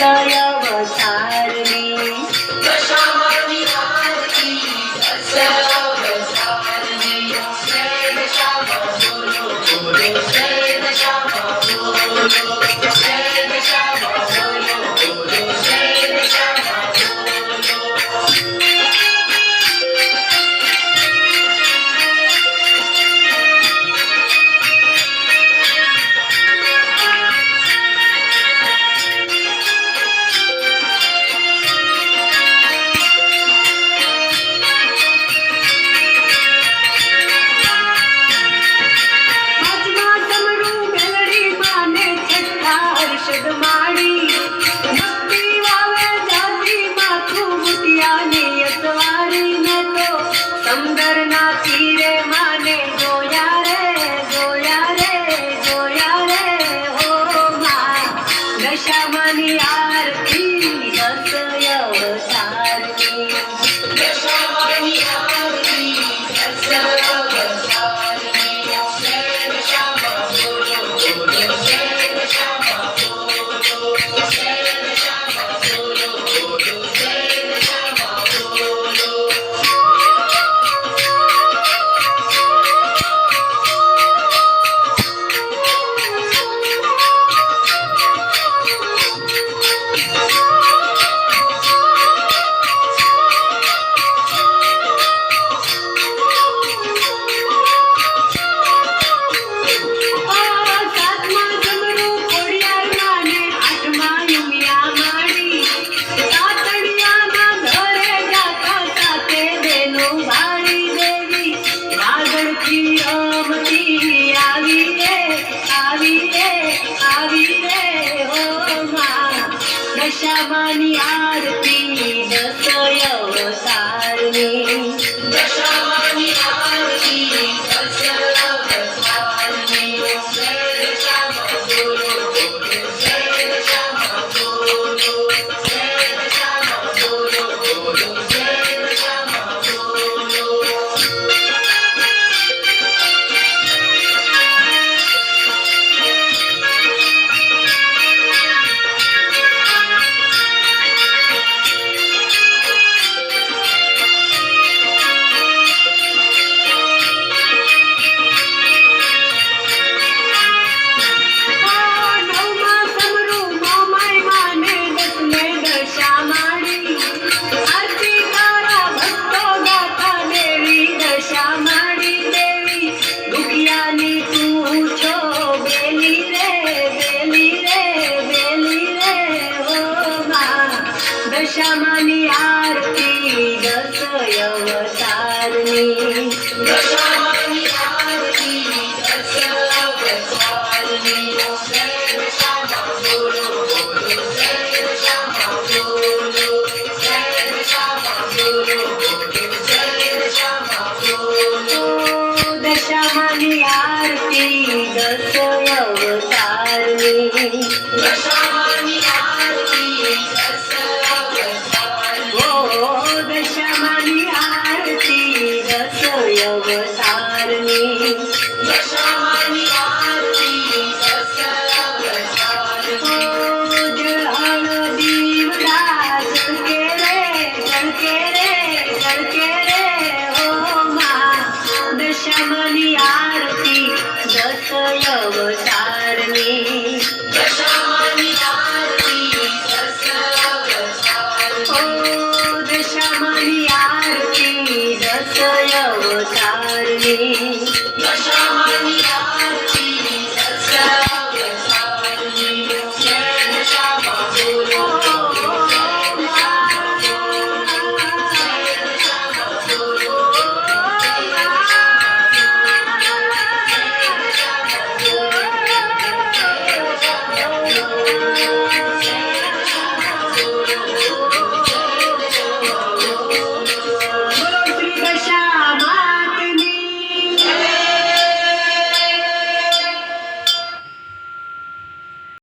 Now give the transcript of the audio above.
अवतारणी दशामानी आरती दश अवतारणी जय दशामा बोलो बोलो जय दशामा बोलो जय दशामा बोलो बोलो जय दशामा बोलो तीरे माने जोया रे जोया रे जोया रे हो माँ दशामानी आरती दश अवतारणी दशामानी आरती दश अवतारणी जय दशामा बोलो बोलो जय दशामा बोलो जय दशामा बोलो बोलो जय दशामा बोलो दशामानी आरती दश अवतारणी दशामानी आरती दश अवतारणी जय दशामा बोलो बोलो जय दशामा बोलो जय दशामा बोलो बोलो जय दशामा बोलो दशामानी आरती दश अवतारणी दशा